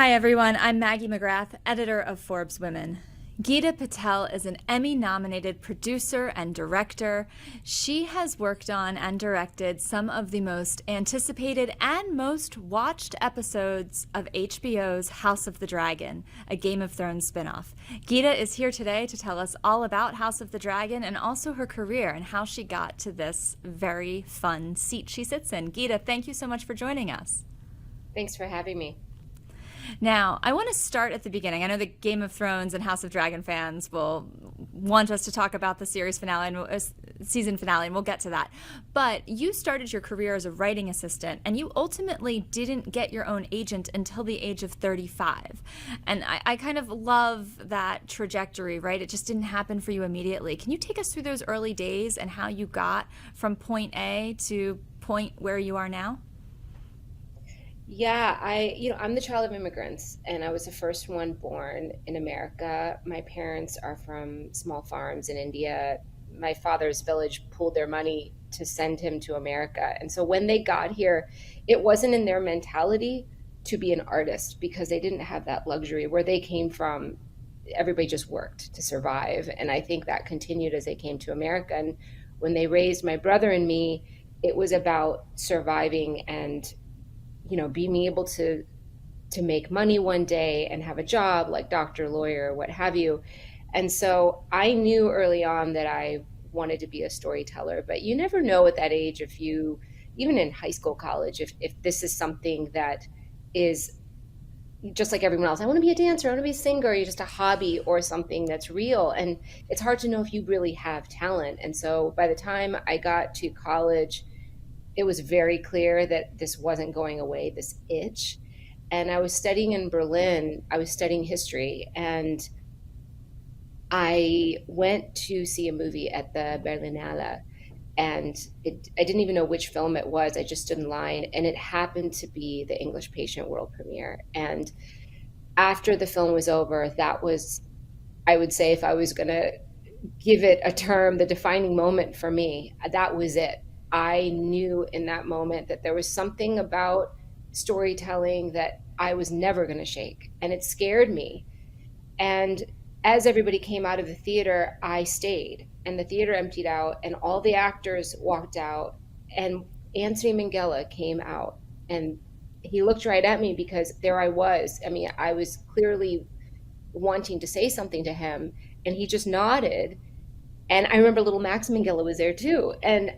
Hi, everyone. I'm Maggie McGrath, editor of Forbes Women. Geeta Patel is an Emmy-nominated producer and director. She has worked on and directed some of the most anticipated and most watched episodes of HBO's House of the Dragon, a Game of Thrones spinoff. Geeta is here today to tell us all about House of the Dragon and also her career and how she got to this very fun seat she sits in. Geeta, thank you so much for joining us. Thanks for having me. Now, I want to start at the beginning. I know the Game of Thrones and House of Dragon fans will want us to talk about the series finale and season finale, and we'll get to that. But you started your career as a writing assistant, and you ultimately didn't get your own agent until the age of 35. And I kind of love that trajectory, right? It just didn't happen for you immediately. Can you take us through those early days and how you got from point A to point where you are now? Yeah, I'm the child of immigrants, and I was the first one born in America. My parents are from small farms in India. My father's village pooled their money to send him to America. And so when they got here, it wasn't in their mentality to be an artist because they didn't have that luxury. Where they came from, everybody just worked to survive. And I think that continued as they came to America. And when they raised my brother and me, it was about surviving and being able to make money one day and have a job like doctor, lawyer, what have you. And so I knew early on that I wanted to be a storyteller, but you never know at that age if you, even in high school, college, if this is something that is just like everyone else. I want to be a dancer, I want to be a singer, or you're just a hobby or something that's real. And it's hard to know if you really have talent. And so by the time I got to college, it was very clear that this wasn't going away, this itch. And I was studying in Berlin, I was studying history, and I went to see a movie at the Berlinale. And I didn't even know which film it was. I just stood in line, and it happened to be the English Patient world premiere. And after the film was over, that was, I would say, if I was going to give it a term, the defining moment for me, that was it. I knew in that moment that there was something about storytelling that I was never going to shake, and it scared me. And as everybody came out of the theater, I stayed, and the theater emptied out, and all the actors walked out, and Anthony Minghella came out, and he looked right at me because there I was. I mean, I was clearly wanting to say something to him, and he just nodded. And I remember little Max Minghella was there too. And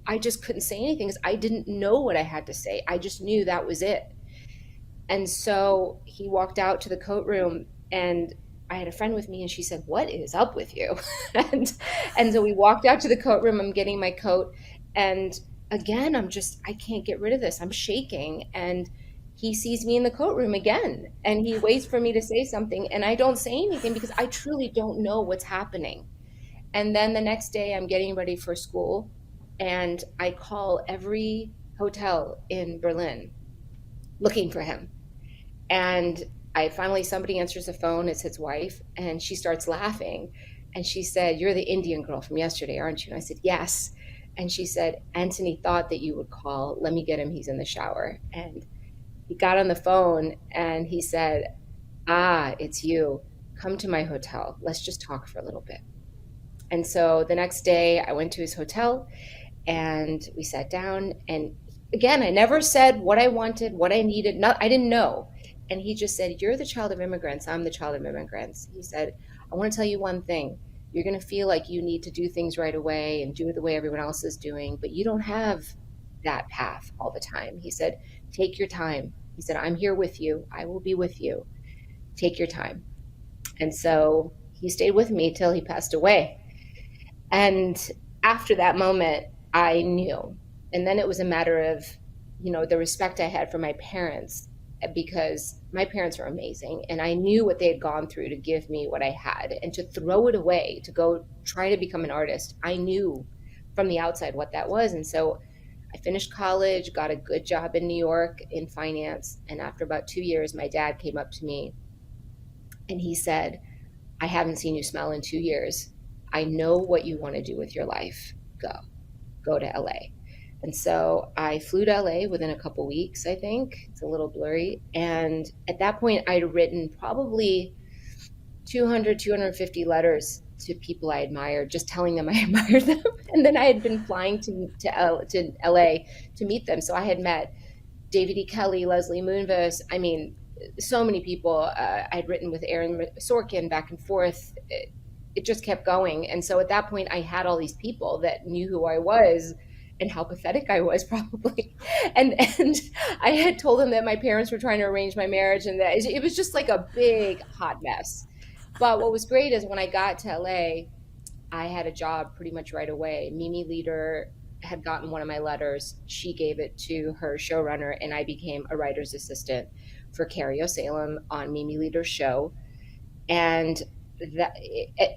I just couldn't say anything because I didn't know what I had to say. I just knew that was it. And so he walked out to the coat room, and I had a friend with me, and she said, "What is up with you?" and and so we walked out to the coat room. I'm getting my coat, and again, I can't get rid of this. I'm shaking, and he sees me in the coat room again, and he waits for me to say something, and I don't say anything because I truly don't know what's happening. And then the next day, I'm getting ready for school, and I call every hotel in Berlin looking for him. And I finally, somebody answers the phone. It's his wife, and she starts laughing. And she said, "You're the Indian girl from yesterday, aren't you?" And I said, "Yes." And she said, "Anthony thought that you would call. Let me get him. He's in the shower." And he got on the phone, and he said, "Ah, it's you. Come to my hotel. Let's just talk for a little bit." And so the next day, I went to his hotel, and we sat down. And again, I never said what I wanted, what I needed. Not, I didn't know. And he just said, "You're the child of immigrants. I'm the child of immigrants." He said, "I want to tell you one thing. You're going to feel like you need to do things right away and do it the way everyone else is doing, but you don't have that path all the time." He said, "Take your time." He said, "I'm here with you. I will be with you. Take your time." And so he stayed with me till he passed away. And after that moment, I knew. And then it was a matter of, the respect I had for my parents, because my parents are amazing. And I knew what they had gone through to give me what I had, and to throw it away, to go try to become an artist. I knew from the outside what that was. And so I finished college, got a good job in New York in finance. And after about 2 years, my dad came up to me and he said, "I haven't seen you smile in 2 years. I know what you want to do with your life. Go to LA." And so I flew to LA within a couple weeks, I think. It's a little blurry. And at that point, I'd written probably 200, 250 letters to people I admired, just telling them I admired them. And then I had been flying to LA to meet them. So I had met David E. Kelley, Leslie Moonves. I mean, so many people. I had written with Aaron Sorkin back and forth. It just kept going. And so at that point, I had all these people that knew who I was and how pathetic I was, probably. And I had told them that my parents were trying to arrange my marriage, and that it was just like a big hot mess. But what was great is when I got to LA, I had a job pretty much right away. Mimi Leader had gotten one of my letters. She gave it to her showrunner, and I became a writer's assistant for Carrie O'Salem on Mimi Leader's show. And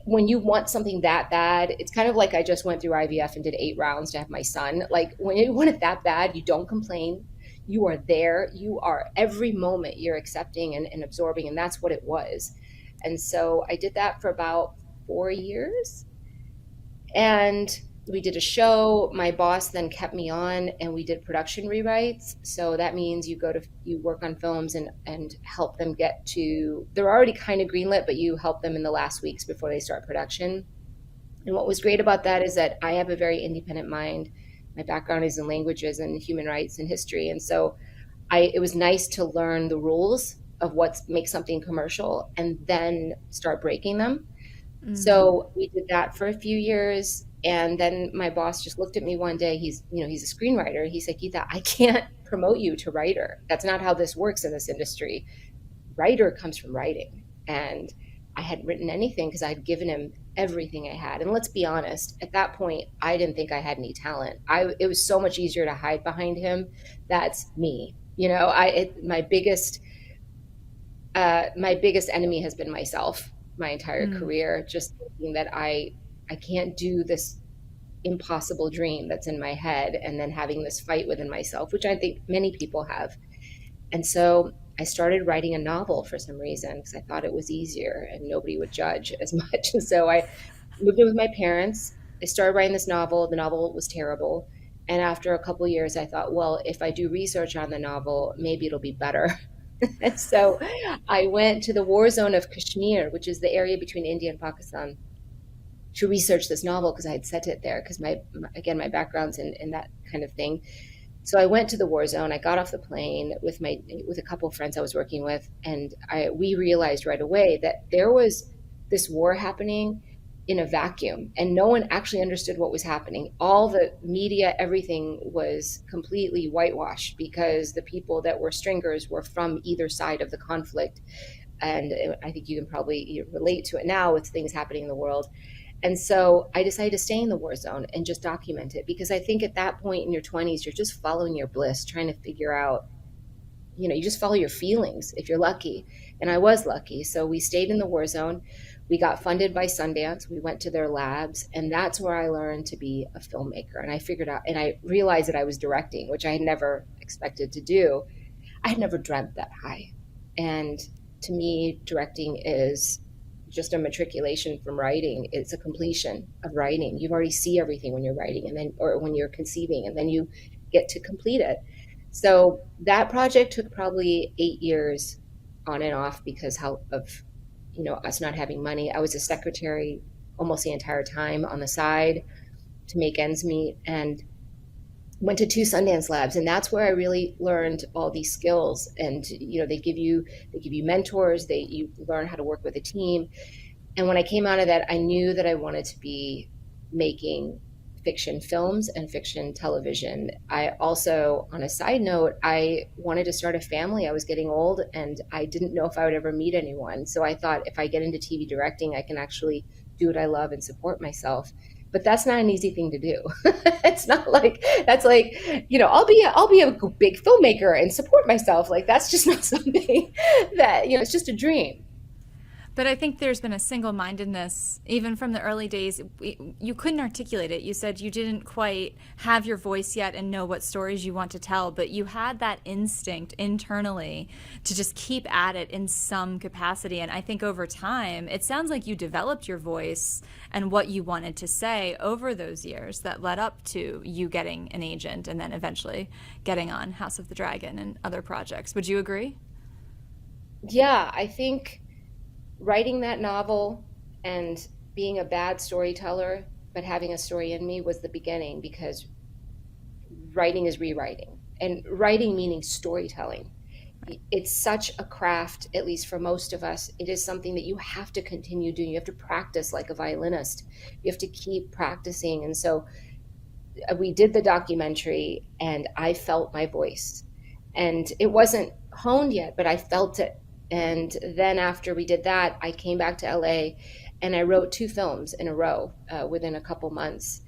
when you want something that bad, it's kind of like I just went through IVF and did 8 rounds to have my son. Like, when you want it that bad, you don't complain. You are there. You are, every moment you're accepting and absorbing, and that's what it was. And so I did that for about 4 years. And we did a show. My boss then kept me on, and we did production rewrites. So that means you work on films and help them get to, they're already kind of greenlit, but you help them in the last weeks before they start production. And what was great about that is that I have a very independent mind. My background is in languages and human rights and history. And so it was nice to learn the rules of what makes something commercial and then start breaking them. Mm-hmm. So we did that for a few years. And then my boss just looked at me one day. He's a screenwriter. He said, Geeta, I can't promote you to writer. That's not how this works in this industry. Writer comes from writing. And I hadn't written anything because I'd given him everything I had. And let's be honest, at that point, I didn't think I had any talent. It was so much easier to hide behind him. That's me. My biggest enemy has been myself my entire career, just thinking that I can't do this impossible dream that's in my head, and then having this fight within myself, which I think many people have. And so I started writing a novel for some reason because I thought it was easier and nobody would judge as much. And so I moved in with my parents. I started writing this novel. The novel was terrible. And after a couple of years, I thought, well, if I do research on the novel, maybe it'll be better. And so I went to the war zone of Kashmir, which is the area between India and Pakistan, to research this novel because I had set it there because my background's in that kind of thing. So I went to the war zone. I got off the plane with a couple of friends I was working with, and we realized right away that there was this war happening in a vacuum, and no one actually understood what was happening. All the media, everything was completely whitewashed because the people that were stringers were from either side of the conflict. And I think you can probably relate to it now with things happening in the world. And so I decided to stay in the war zone and just document it, because I think at that point in your 20s, you're just following your bliss, trying to figure out, you just follow your feelings if you're lucky. And I was lucky. So we stayed in the war zone. We got funded by Sundance. We went to their labs, and that's where I learned to be a filmmaker. And I figured out, and I realized that I was directing, which I had never expected to do. I had never dreamt that high. And to me, directing is just a matriculation from writing. It's a completion of writing. You already see everything when you're writing, or when you're conceiving, and then you get to complete it. So that project took probably 8 years on and off because of us not having money. I was a secretary almost the entire time on the side to make ends meet, and went to 2 Sundance labs. And that's where I really learned all these skills. And, they give you mentors, you learn how to work with a team. And when I came out of that, I knew that I wanted to be making fiction films and fiction television. I also, on a side note, I wanted to start a family. I was getting old and I didn't know if I would ever meet anyone. So I thought, if I get into TV directing, I can actually do what I love and support myself. But that's not an easy thing to do. It's not like, that's like, I'll be a big filmmaker and support myself. Like, that's just not something that, it's just a dream. But I think there's been a single-mindedness, even from the early days. You couldn't articulate it. You said you didn't quite have your voice yet and know what stories you want to tell, but you had that instinct internally to just keep at it in some capacity. And I think over time, it sounds like you developed your voice and what you wanted to say over those years that led up to you getting an agent and then eventually getting on House of the Dragon and other projects. Would you agree? Yeah, I think writing that novel and being a bad storyteller, but having a story in me was the beginning, because writing is rewriting, and writing meaning storytelling. It's such a craft, at least for most of us. It is something that you have to continue doing. You have to practice like a violinist. You have to keep practicing. And so we did the documentary, and I felt my voice. And it wasn't honed yet, but I felt it. And then after we did that, I came back to LA and I wrote 2 films in a row within a couple months.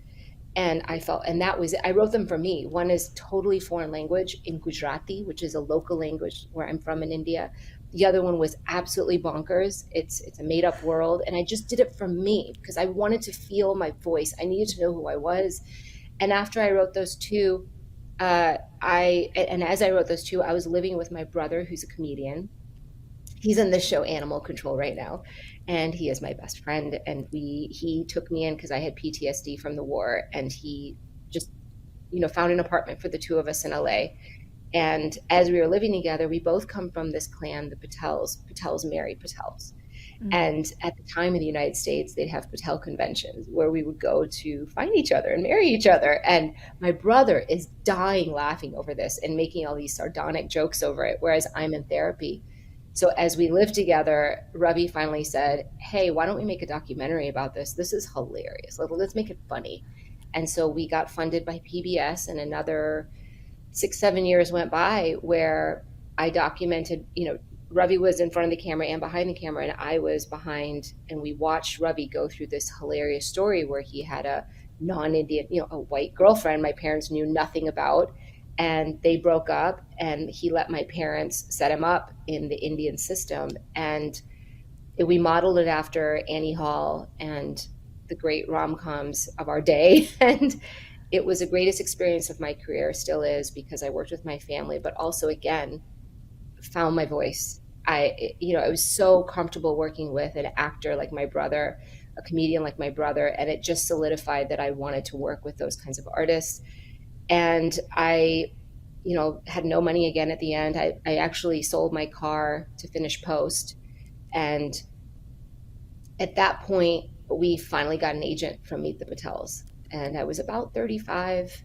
And I felt, and that was, I wrote them for me. One is totally foreign language in Gujarati, which is a local language where I'm from in India. The other one was absolutely bonkers. It's a made up world. And I just did it for me because I wanted to feel my voice. I needed to know who I was. And after I wrote those two, as I wrote those two, I was living with my brother, who's a comedian. He's in the show Animal Control right now, and he is my best friend. And he took me in because I had PTSD from the war, and he just, found an apartment for the two of us in LA. And as we were living together, we both come from this clan, the Patels. Patels married Patels. Mm-hmm. And at the time in the United States, they'd have Patel conventions where we would go to find each other and marry each other. And my brother is dying laughing over this and making all these sardonic jokes over it, whereas I'm in therapy. So as we lived together, Ravi finally said, hey, why don't we make a documentary about this? This is hilarious. Let's make it funny. And so we got funded by PBS, and another 6-7 years went by where I documented, Ravi was in front of the camera and behind the camera, and I was behind, and we watched Ravi go through this hilarious story where he had a non-Indian, a white girlfriend my parents knew nothing about. And they broke up, and he let my parents set him up in the Indian system. And we modeled it after Annie Hall and the great rom-coms of our day. And it was the greatest experience of my career, still is, because I worked with my family, but also, again, found my voice. I was so comfortable working with an actor like my brother, a comedian like my brother, and it just solidified that I wanted to work with those kinds of artists. And I, had no money again at the end. I actually sold my car to finish post. And at that point, we finally got an agent from Meet the Patels. And I was about 35.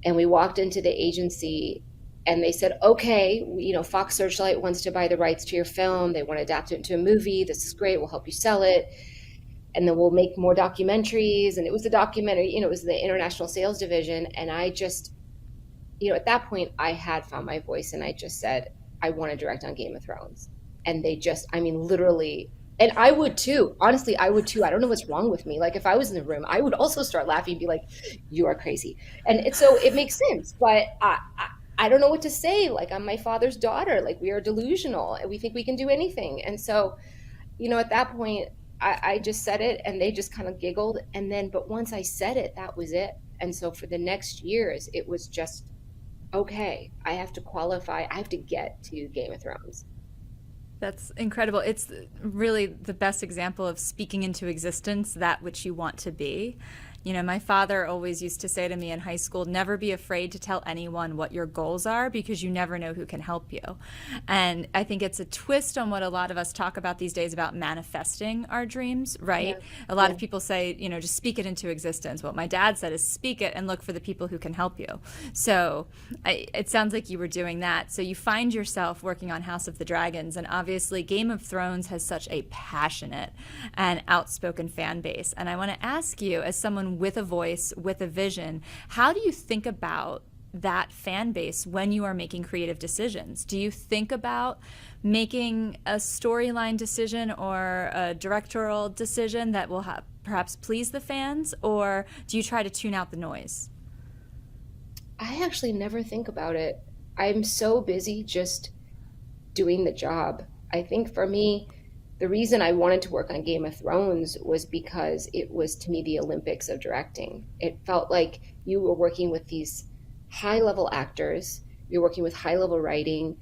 And we walked into the agency, and they said, okay, Fox Searchlight wants to buy the rights to your film. They want to adapt it into a movie. This is great. We'll help you sell it. And then we'll make more documentaries. And it was the documentary, it was the international sales division. And I just, at that point, I had found my voice, and I just said, I want to direct on Game of Thrones. And they just, literally, and I would too. Honestly, I would too. I don't know what's wrong with me. Like, if I was in the room, I would also start laughing and be like, you are crazy. And so it makes sense. But I don't know what to say. Like, I'm my father's daughter. Like, we are delusional, and we think we can do anything. And so, at that point, I just said it, and they just kind of giggled. And then, but once I said it, that was it. And so for the next years, it was just, okay, I have to qualify. I have to get to Game of Thrones. That's incredible. It's really the best example of speaking into existence that which you want to be. My father always used to say to me in high school, never be afraid to tell anyone what your goals are, because you never know who can help you. And I think it's a twist on what a lot of us talk about these days about manifesting our dreams, right? Yeah. A lot of people say, just speak it into existence. What my dad said is speak it and look for the people who can help you. So it sounds like you were doing that. So you find yourself working on House of the Dragons, and obviously Game of Thrones has such a passionate and outspoken fan base. And I want to ask you, as someone with a voice, with a vision, how do you think about that fan base when you are making creative decisions? Do you think about making a storyline decision or a directorial decision that will perhaps please the fans, or do you try to tune out the noise? I actually never think about it. I'm so busy just doing the job. I think for me, the reason I wanted to work on Game of Thrones was because it was, to me, the Olympics of directing. It felt like you were working with these high level actors, you're working with high level writing,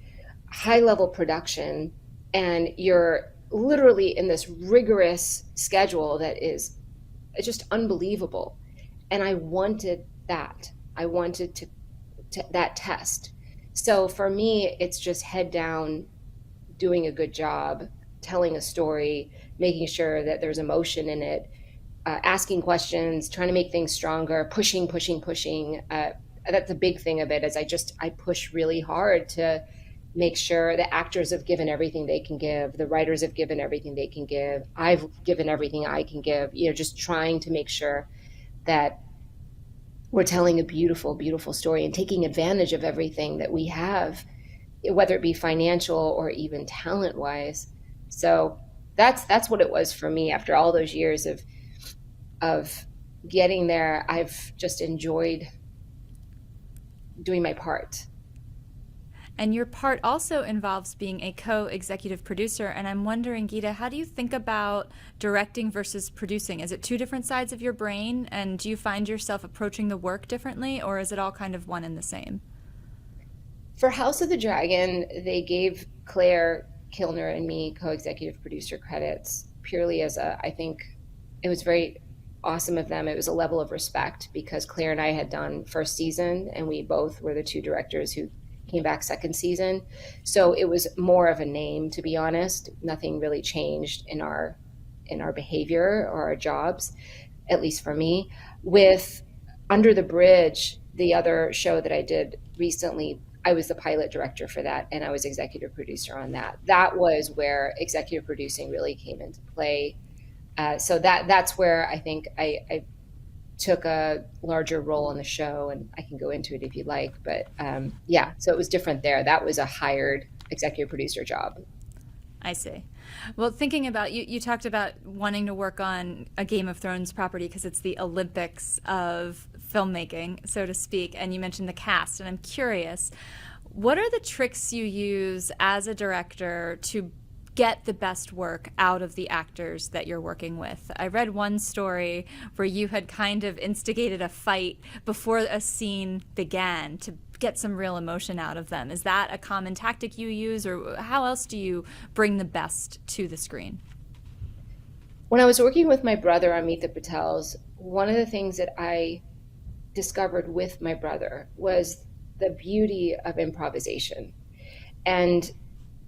high level production, and you're literally in this rigorous schedule that is just unbelievable. And I wanted that. I wanted to that test. So for me, it's just head down, doing a good job, telling a story, making sure that there's emotion in it, asking questions, trying to make things stronger, pushing, pushing, pushing. That's a big thing of it. Is I push really hard to make sure the actors have given everything they can give, the writers have given everything they can give, I've given everything I can give. Just trying to make sure that we're telling a beautiful, beautiful story and taking advantage of everything that we have, whether it be financial or even talent wise. So that's what it was for me after all those years of getting there. I've just enjoyed doing my part. And your part also involves being a co-executive producer. And I'm wondering, Geeta, how do you think about directing versus producing? Is it two different sides of your brain? And do you find yourself approaching the work differently, or is it all kind of one and the same? For House of the Dragon, they gave Claire Kilner and me co-executive producer credits purely as I think it was very awesome of them. It was a level of respect because Claire and I had done first season and we both were the two directors who came back second season. So it was more of a name, to be honest. Nothing really changed in our behavior or our jobs, at least for me. With Under the Bridge, the other show that I did recently, I was the pilot director for that and I was executive producer on that. That was where executive producing really came into play. So that's where I think I took a larger role in the show, and I can go into it if you'd like. But yeah, so it was different there. That was a hired executive producer job. I see. Well, thinking about you talked about wanting to work on a Game of Thrones property because it's the Olympics of filmmaking, so to speak, and you mentioned the cast, and I'm curious, what are the tricks you use as a director to get the best work out of the actors that you're working with? I read one story where you had kind of instigated a fight before a scene began to get some real emotion out of them. Is that a common tactic you use, or how else do you bring the best to the screen? When I was working with my brother on Meet the Patels, one of the things that I discovered with my brother was the beauty of improvisation. And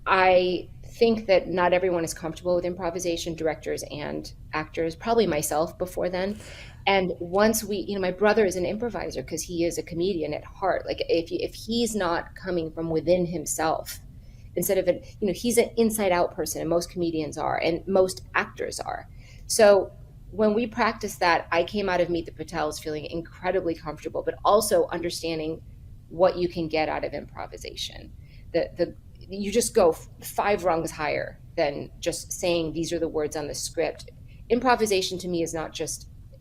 I think that not everyone is comfortable with improvisation, directors and actors, probably myself before then. And once my brother is an improviser because he is a comedian at heart. Like if he's not coming from within himself, instead of he's an inside out person, and most comedians are, and most actors are. So when we practiced that, I came out of Meet the Patels feeling incredibly comfortable, but also understanding what you can get out of improvisation. You just go 5 rungs higher than just saying these are the words on the script. Improvisation to me is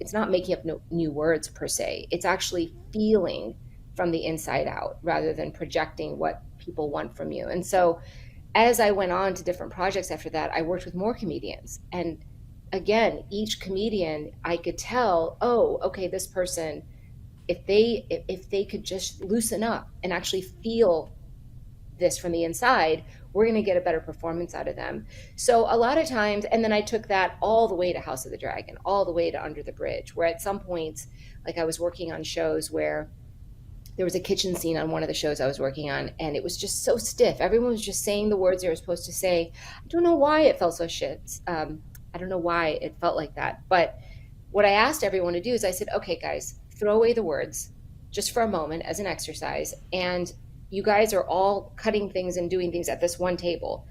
it's not making up new words per se. It's actually feeling from the inside out rather than projecting what people want from you. And so as I went on to different projects after that, I worked with more comedians. And again, each comedian, I could tell, oh, okay, this person, if they could just loosen up and actually feel this from the inside, we're going to get a better performance out of them. So a lot of times, and then I took that all the way to House of the Dragon, all the way to Under the Bridge, where at some points, like I was working on shows where there was a kitchen scene on one of the shows I was working on, and it was just so stiff. Everyone was just saying the words they were supposed to say. I don't know why it felt so shit. I don't know why it felt like that. But what I asked everyone to do is I said, okay, guys, throw away the words just for a moment as an exercise, and you guys are all cutting things and doing things at this one table.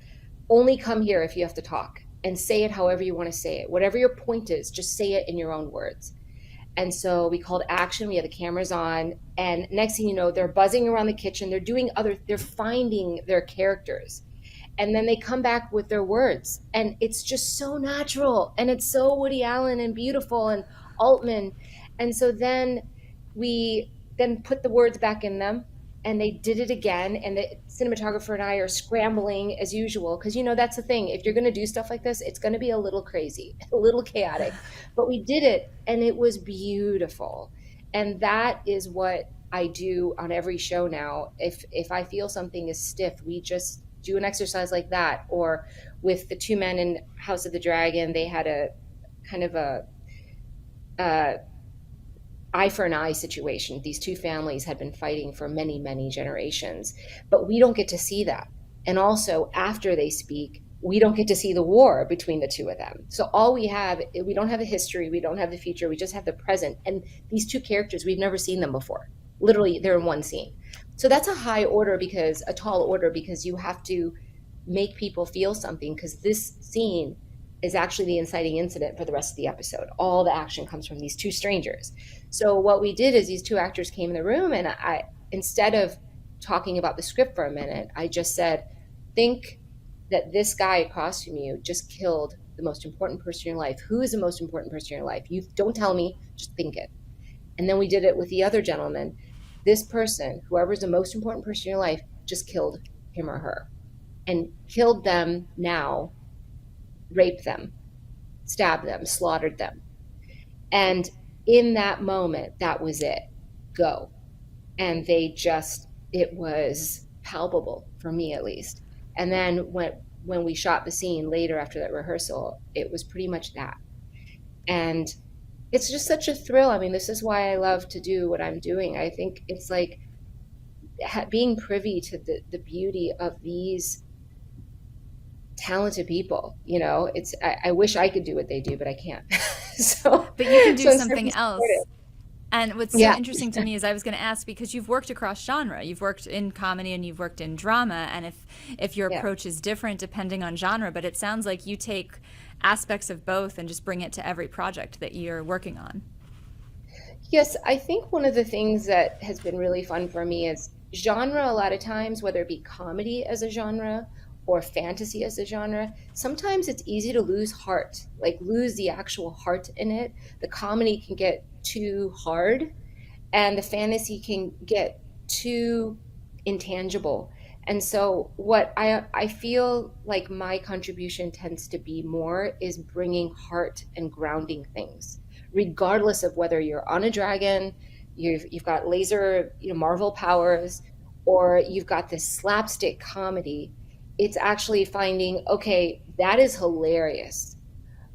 Only come here if you have to talk, and say it however you want to say it. Whatever your point is, just say it in your own words. And so we called action. We had the cameras on, and next thing you know, they're buzzing around the kitchen. They're finding their characters. And then they come back with their words. And it's just so natural. And it's so Woody Allen and beautiful and Altman. And so then we put the words back in them. and they did it again, and the cinematographer and I are scrambling as usual, because that's the thing, if you're going to do stuff like this, it's going to be a little crazy, a little chaotic, but we did it and it was beautiful. And that is what I do on every show now. If I feel something is stiff, we just do an exercise like that. Or with the two men in House of the Dragon, they had a kind of a eye for an eye situation. These two families had been fighting for many, many generations, but we don't get to see that. And also, after they speak, we don't get to see the war between the two of them. So all we have, we don't have a history, we don't have the future, we just have the present. And these two characters, we've never seen them before. Literally, they're in one scene. So that's a tall order, because you have to make people feel something, because this scene is actually the inciting incident for the rest of the episode. All the action comes from these two strangers. So what we did is these two actors came in the room, and instead of talking about the script for a minute, I just said, think that this guy across from you just killed the most important person in your life. Who is the most important person in your life? You don't tell me, just think it. And then we did it with the other gentleman. This person, whoever's the most important person in your life, just killed him or her, and killed them now, raped them, stabbed them, slaughtered them. And in that moment, that was it. Go. And it was palpable, for me at least. And then when we shot the scene later after that rehearsal, it was pretty much that. And it's just such a thrill. I mean, this is why I love to do what I'm doing. I think it's like being privy to the beauty of these talented people. I wish I could do what they do, but I can't. But you can do something else. And what's so interesting to me is, I was going to ask, because you've worked across genre, you've worked in comedy and you've worked in drama, and if your approach is different depending on genre, but it sounds like you take aspects of both and just bring it to every project that you're working on. Yes, I think one of the things that has been really fun for me is genre. A lot of times, whether it be comedy as a genre or fantasy as a genre, sometimes it's easy to lose heart, like lose the actual heart in it. The comedy can get too hard, and the fantasy can get too intangible. And so what I feel like my contribution tends to be more is bringing heart and grounding things, regardless of whether you're on a dragon, you've got laser, Marvel powers, or you've got this slapstick comedy. It's actually finding, okay, that is hilarious,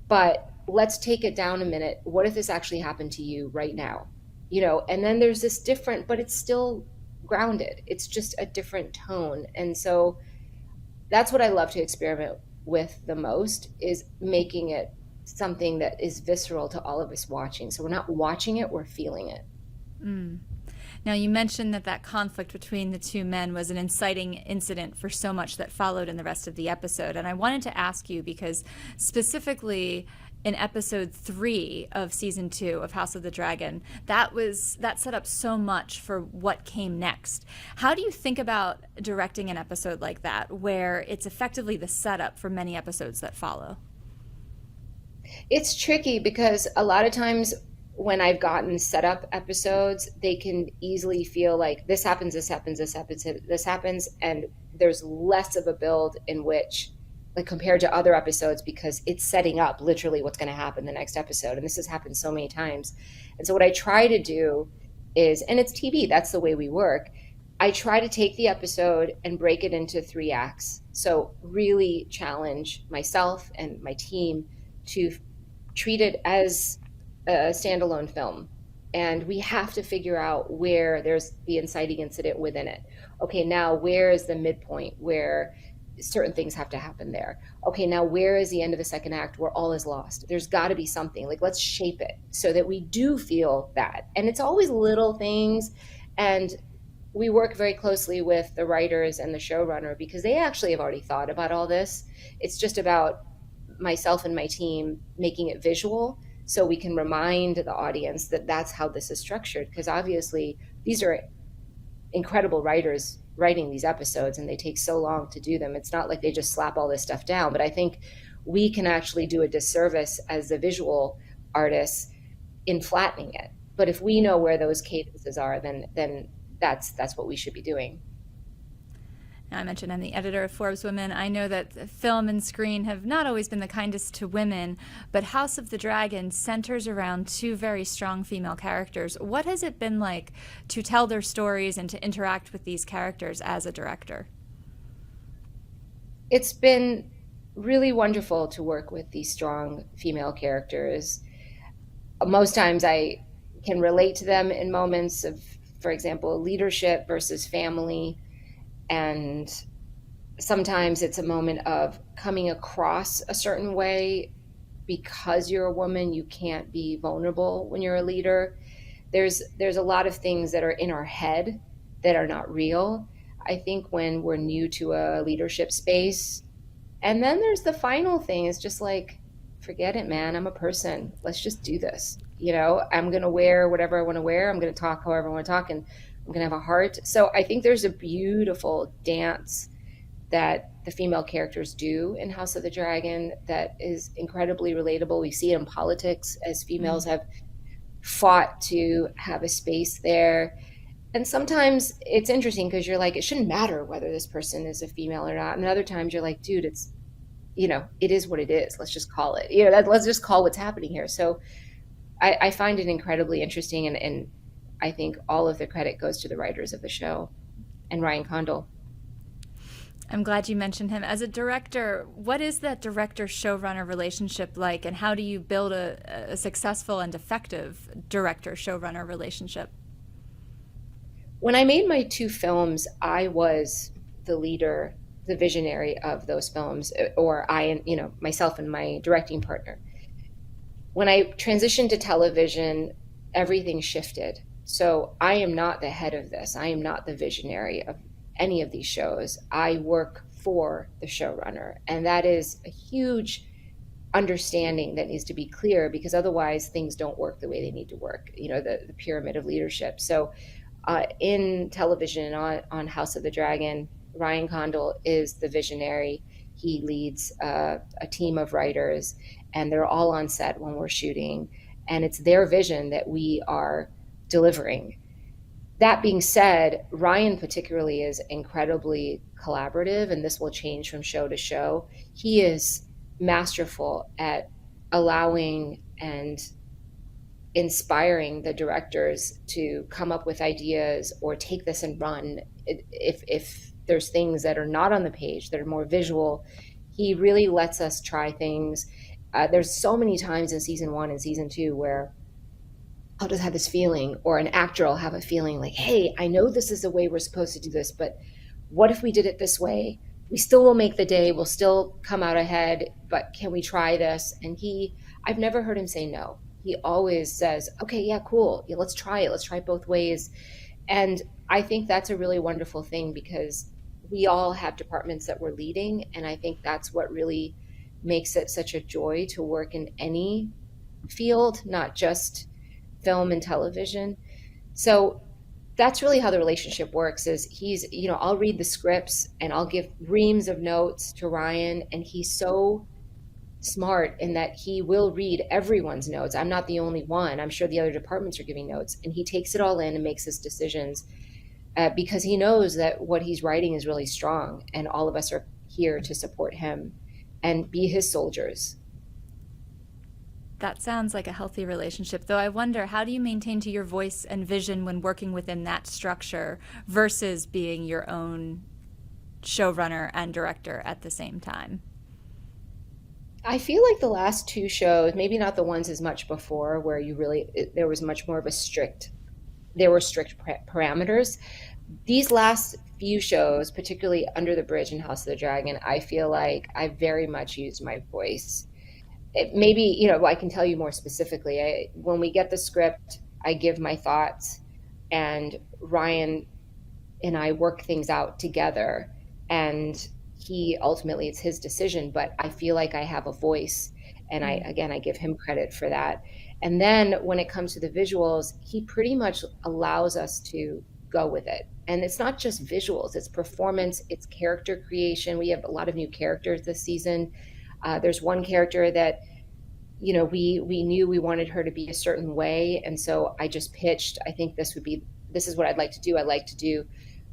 but let's take it down a minute. What if this actually happened to you right now? And then there's this different, but it's still grounded. It's just a different tone. And so that's what I love to experiment with the most, is making it something that is visceral to all of us watching. So we're not watching it, we're feeling it. Mm. Now, you mentioned that conflict between the two men was an inciting incident for so much that followed in the rest of the episode. And I wanted to ask you, because specifically in episode 3 of season 2 of House of the Dragon, that set up so much for what came next. How do you think about directing an episode like that, where it's effectively the setup for many episodes that follow? It's tricky, because a lot of times when I've gotten setup episodes, they can easily feel like this happens, and there's less of a build in which, like, compared to other episodes, because it's setting up literally what's going to happen the next episode. And this has happened so many times. And so what I try to do is, and it's TV, that's the way we work, I try to take the episode and break it into 3 acts. So really challenge myself and my team to treat it as a standalone film. And we have to figure out where there's the inciting incident within it. Okay, now where is the midpoint where certain things have to happen there? Okay, now where is the end of the second act where all is lost? There's got to be something. Like, let's shape it so that we do feel that. And it's always little things. And we work very closely with the writers and the showrunner, because they actually have already thought about all this. It's just about myself and my team making it visual, so we can remind the audience that that's how this is structured. Because obviously these are incredible writers writing these episodes, and they take so long to do them. It's not like they just slap all this stuff down, but I think we can actually do a disservice as the visual artists in flattening it. But if we know where those cadences are, then that's what we should be doing. Now, I mentioned I'm the editor of Forbes Women. I know that film and screen have not always been the kindest to women, but House of the Dragon centers around two very strong female characters. What has it been like to tell their stories and to interact with these characters as a director? It's been really wonderful to work with these strong female characters. Most times I can relate to them in moments of, for example, leadership versus family. And sometimes it's a moment of coming across a certain way because you're a woman. You can't be vulnerable when you're a leader. There's a lot of things that are in our head that are not real, I think, when we're new to a leadership space. And then there's the final thing, is just like, forget it, man. I'm a person. Let's just do this. I'm going to wear whatever I want to wear. I'm going to talk however I want to talk, and I'm going to have a heart. So I think there's a beautiful dance that the female characters do in House of the Dragon that is incredibly relatable. We see it in politics as females have fought to have a space there. And sometimes it's interesting because you're like, it shouldn't matter whether this person is a female or not. And other times you're like, dude, it is what it is. Let's just call it. Let's just call what's happening here. So I find it incredibly interesting, and I think all of the credit goes to the writers of the show and Ryan Condal. I'm glad you mentioned him. As a director, what is that director-showrunner relationship like, and how do you build a successful and effective director-showrunner relationship? When I made my 2 films, I was the leader, the visionary of those films, or myself and my directing partner. When I transitioned to television, everything shifted. So I am not the head of this. I am not the visionary of any of these shows. I work for the showrunner. And that is a huge understanding that needs to be clear, because otherwise things don't work the way they need to work, the pyramid of leadership. So in television on House of the Dragon, Ryan Condal is the visionary. He leads a team of writers, and they're all on set when we're shooting. And it's their vision that we are delivering. That being said, Ryan particularly is incredibly collaborative, and this will change from show to show. He is masterful at allowing and inspiring the directors to come up with ideas or take this and run. If there's things that are not on the page that are more visual, he really lets us try things. There's so many times in season 1 and season 2 where I'll just have this feeling, or an actor will have a feeling like, hey, I know this is the way we're supposed to do this, but what if we did it this way? We still will make the day, we'll still come out ahead, but can we try this? And I've never heard him say no. He always says, okay, yeah, cool. Yeah, let's try it. Let's try it both ways. And I think that's a really wonderful thing, because we all have departments that we're leading. And I think that's what really makes it such a joy to work in any field, not just film and television. So that's really how the relationship works. Is I'll read the scripts and I'll give reams of notes to Ryan, and he's so smart in that he will read everyone's notes. I'm not the only one. I'm sure the other departments are giving notes, and he takes it all in and makes his decisions because he knows that what he's writing is really strong, and all of us are here to support him and be his soldiers. That sounds like a healthy relationship, though I wonder, how do you maintain to your voice and vision when working within that structure versus being your own showrunner and director at the same time? I feel like the last 2 shows, maybe not the ones as much before, where there was much more of strict parameters. These last few shows, particularly Under the Bridge and House of the Dragon, I feel like I very much used my voice. Maybe, I can tell you more specifically. When we get the script, I give my thoughts, and Ryan and I work things out together, and ultimately it's his decision, but I feel like I have a voice, and I give him credit for that. And then when it comes to the visuals, he pretty much allows us to go with it. And it's not just visuals, it's performance, it's character creation. We have a lot of new characters this season. There's one character that, we knew we wanted her to be a certain way. And so I just pitched, I think this would be this is what I'd like to do. I'd like to do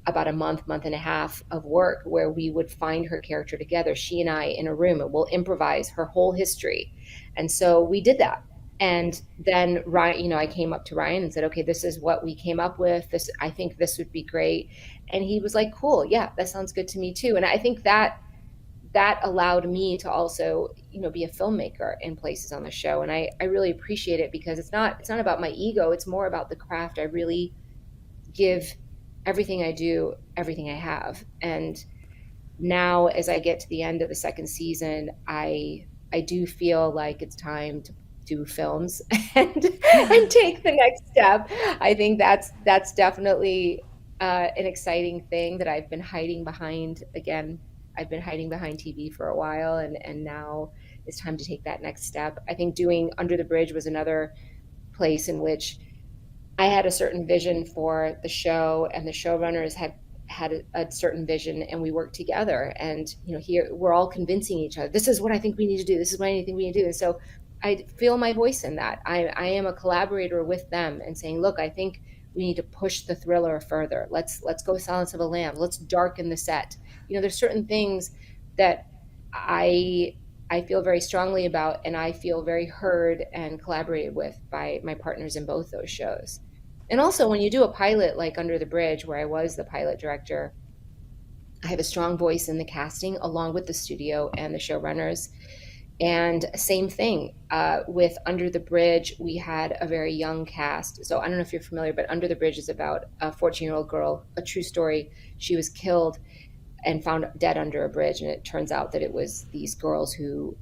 about a month and a half of work where we would find her character together, she and I in a room, and we'll improvise her whole history. And so we did that. And then Ryan, I came up to Ryan and said, okay, this is what we came up with. I think this would be great. And he was like, cool. Yeah, that sounds good to me too. And I think that allowed me to also, be a filmmaker in places on the show. And I really appreciate it, because it's not about my ego. It's more about the craft. I really give everything I do, everything I have. And now, as I get to the end of the second season, I do feel like it's time to do films and take the next step. I think that's definitely an exciting thing that I've been hiding behind. Again, I've been hiding behind TV for a while, and now it's time to take that next step. I think doing Under the Bridge was another place in which I had a certain vision for the show, and the showrunners had a certain vision, and we worked together. And here we're all convincing each other, this is what I think we need to do, this is what I think we need to do. And so I feel my voice in that. I am a collaborator with them and saying, look, I think we need to push the thriller further. Let's go Silence of a Lamb. Let's darken the set. There's certain things that I feel very strongly about, and I feel very heard and collaborated with by my partners in both those shows. And also, when you do a pilot like Under the Bridge, where I was the pilot director, I have a strong voice in the casting along with the studio and the showrunners. And same thing with Under the Bridge, we had a very young cast. So I don't know if you're familiar, but Under the Bridge is about a 14-year-old girl, a true story. She was killed and found dead under a bridge. And it turns out that it was these girls who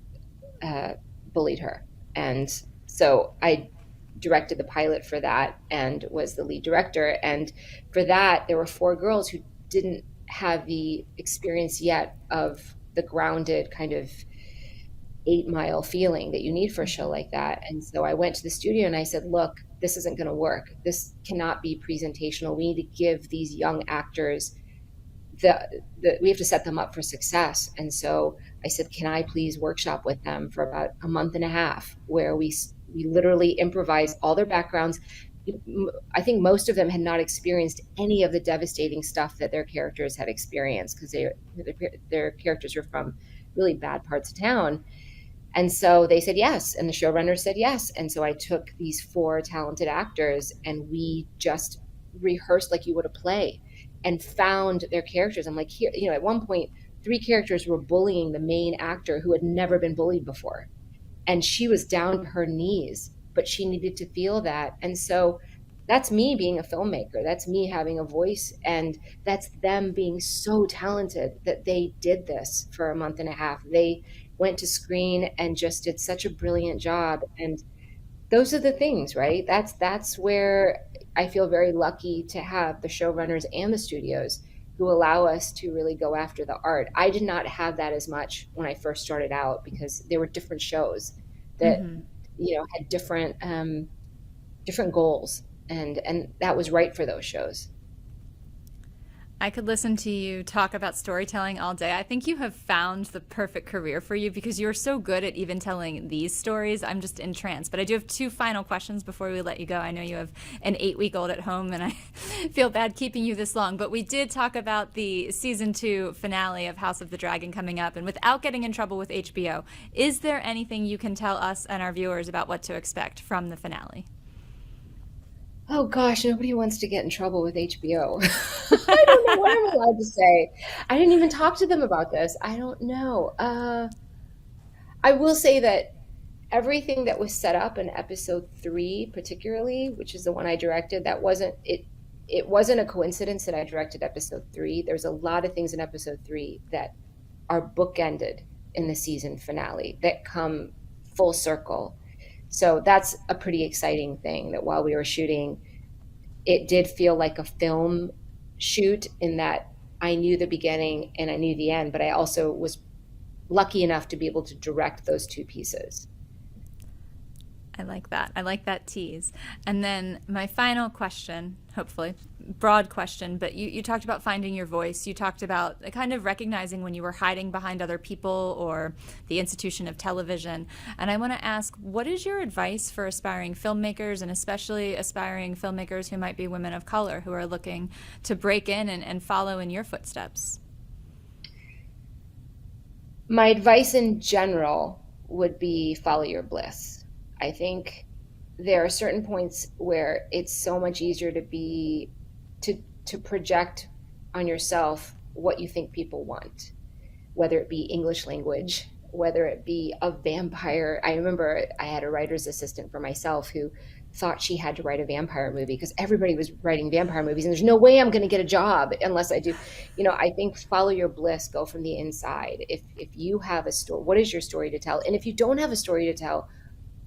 bullied her. And so I directed the pilot for that and was the lead director. And for that, there were 4 girls who didn't have the experience yet of the grounded kind of 8-mile feeling that you need for a show like that. And so I went to the studio and I said, look, this isn't going to work. This cannot be presentational. We need to give these young actors we have to set them up for success. And so I said, can I please workshop with them for about a month and a half, where we literally improvise all their backgrounds. I think most of them had not experienced any of the devastating stuff that their characters had experienced, because their characters were from really bad parts of town. And so they said yes, and the showrunner said yes. And so I took these 4 talented actors and we just rehearsed like you would a play and found their characters. I'm like, here, at one point, 3 characters were bullying the main actor who had never been bullied before. And she was down to her knees, but she needed to feel that. And so that's me being a filmmaker. That's me having a voice. And that's them being so talented that they did this for a month and a half. They went to screen and just did such a brilliant job. And those are the things, right? That's where I feel very lucky to have the showrunners and the studios who allow us to really go after the art. I did not have that as much when I first started out, because there were different shows that had different goals, and that was right for those shows. I could listen to you talk about storytelling all day. I think you have found the perfect career for you, because you're so good at even telling these stories. I'm just entranced. But I do have 2 final questions before we let you go. I know you have an 8-week-old at home, and I feel bad keeping you this long. But we did talk about the season 2 finale of House of the Dragon coming up. And without getting in trouble with HBO, is there anything you can tell us and our viewers about what to expect from the finale? Oh gosh, nobody wants to get in trouble with HBO. I don't know what I'm allowed to say. I didn't even talk to them about this. I don't know. I will say that everything that was set up in episode 3, particularly, which is the one I directed, that wasn't it. It wasn't a coincidence that I directed episode 3. There's a lot of things in episode 3 that are bookended in the season finale that come full circle. So that's a pretty exciting thing, that while we were shooting, it did feel like a film shoot, in that I knew the beginning and I knew the end, but I also was lucky enough to be able to direct those 2 pieces. I like that. I like that tease. And then my final question, hopefully, broad question, but you talked about finding your voice. You talked about kind of recognizing when you were hiding behind other people or the institution of television. And I want to ask, what is your advice for aspiring filmmakers, and especially aspiring filmmakers who might be women of color who are looking to break in and follow in your footsteps? My advice in general would be follow your bliss. I think there are certain points where it's so much easier to project on yourself what you think people want, whether it be English language, whether it be a vampire. I remember I had a writer's assistant for myself who thought she had to write a vampire movie because everybody was writing vampire movies, and there's no way I'm going to get a job unless I do. I think follow your bliss, go from the inside. If you have a story, what is your story to tell? And if you don't have a story to tell,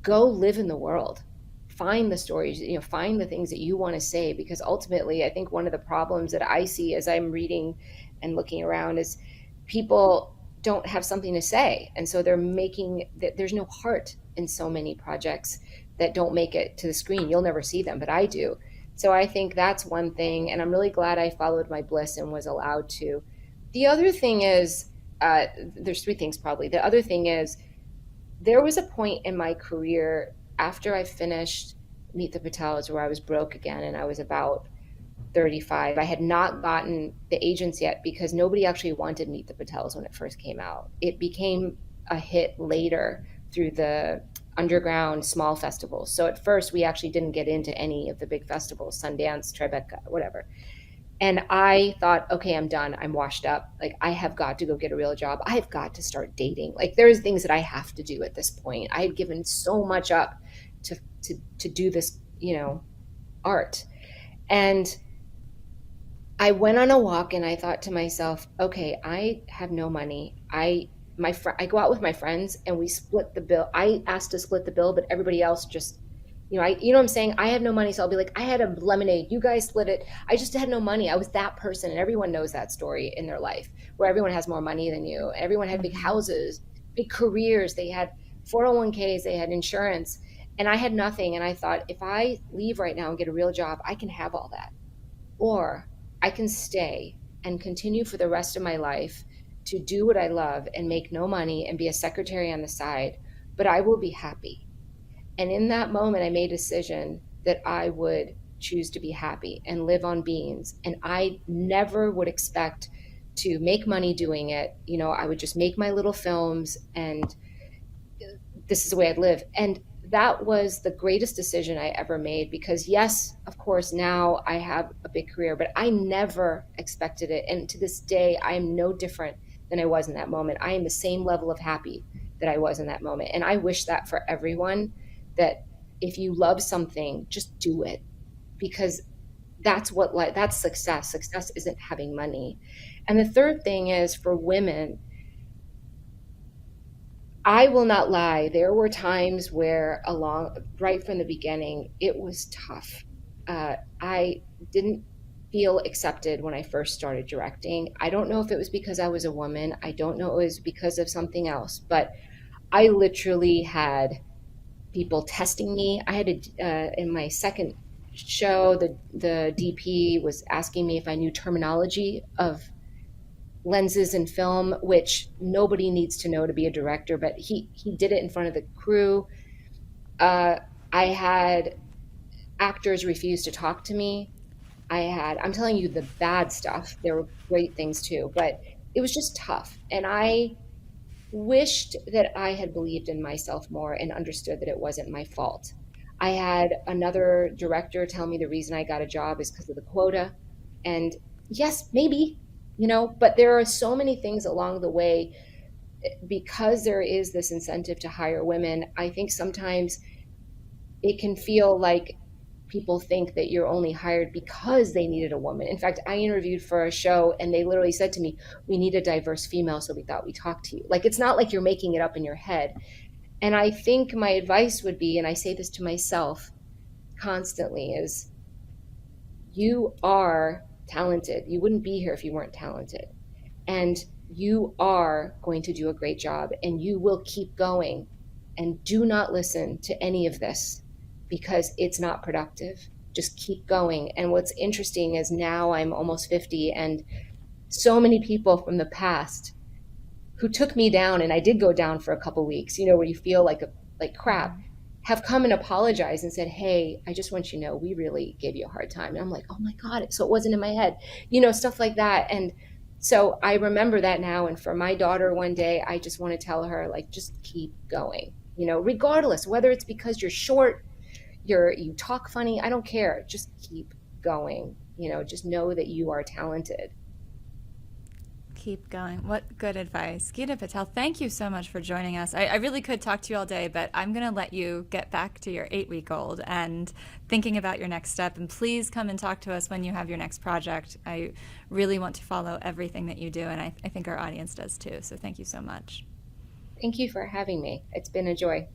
go live in the world. Find the stories, find the things that you want to say, because ultimately I think one of the problems that I see as I'm reading and looking around is people don't have something to say. And so there's no heart in so many projects that don't make it to the screen. You'll never see them, but I do. So I think that's one thing. And I'm really glad I followed my bliss and was allowed to. The other thing is, there's three things probably. The other thing is, there was a point in my career after I finished Meet the Patels where I was broke again, and I was about 35. I had not gotten the agents yet because nobody actually wanted Meet the Patels when it first came out. It became a hit later through the underground small festivals. So at first we actually didn't get into any of the big festivals, Sundance, Tribeca, whatever. And I thought, okay, I'm done. I'm washed up. Like, I have got to go get a real job. I have got to start dating. Like, there's things that I have to do at this point. I had given so much up to do this, art. And I went on a walk and I thought to myself, okay, I have no money. I go out with my friends and we split the bill. I asked to split the bill, but everybody else just, what I'm saying? I have no money. So I'll be like, I had a lemonade. You guys split it. I just had no money. I was that person. And everyone knows that story in their life where everyone has more money than you. Everyone had big houses, big careers. They had 401ks, they had insurance, and I had nothing. And I thought, if I leave right now and get a real job, I can have all that. Or I can stay and continue for the rest of my life to do what I love and make no money and be a secretary on the side, but I will be happy. And in that moment, I made a decision that I would choose to be happy and live on beans. And I never would expect to make money doing it. I would just make my little films and this is the way I'd live. And that was the greatest decision I ever made, because yes, of course, now I have a big career, but I never expected it. And to this day, I am no different than I was in that moment. I am the same level of happy that I was in that moment. And I wish that for everyone, that if you love something, just do it, because that's success. Success isn't having money. And the third thing is, for women, I will not lie. There were times where right from the beginning, it was tough. I didn't feel accepted when I first started directing. I don't know if it was because I was a woman. I don't know if it was because of something else, but I literally had people testing me. I had in my second show, the DP was asking me if I knew terminology of lenses in film, which nobody needs to know to be a director, but he did it in front of the crew. I had actors refuse to talk to me. I'm telling you the bad stuff. There were great things too, but it was just tough. And I wished that I had believed in myself more and understood that it wasn't my fault. I had another director tell me the reason I got a job is because of the quota. And yes, maybe, but there are so many things along the way, because there is this incentive to hire women. I think sometimes it can feel like people think that you're only hired because they needed a woman. In fact, I interviewed for a show and they literally said to me, we need a diverse female, so we thought we'd talk to you. Like, it's not like you're making it up in your head. And I think my advice would be, and I say this to myself constantly, is you are talented. You wouldn't be here if you weren't talented. And you are going to do a great job, and you will keep going and do not listen to any of this because it's not productive. Just keep going. And what's interesting is now I'm almost 50, and so many people from the past who took me down, and I did go down for a couple weeks, you know, where you feel like crap, have come and apologized and said, hey, I just want you to know we really gave you a hard time. And I'm like, oh my God, so it wasn't in my head, you know, stuff like that. And so I remember that now. And for my daughter one day, I just want to tell her, like, just keep going, you know, regardless, whether it's because you're short, you talk funny, I don't care. Just keep going, you know, just know that you are talented. Keep going. What good advice. Geeta Patel, thank you so much for joining us. I really could talk to you all day, but I'm going to let you get back to your 8-week-old and thinking about your next step. And please come and talk to us when you have your next project. I really want to follow everything that you do, and I think our audience does too. So thank you so much. Thank you for having me. It's been a joy.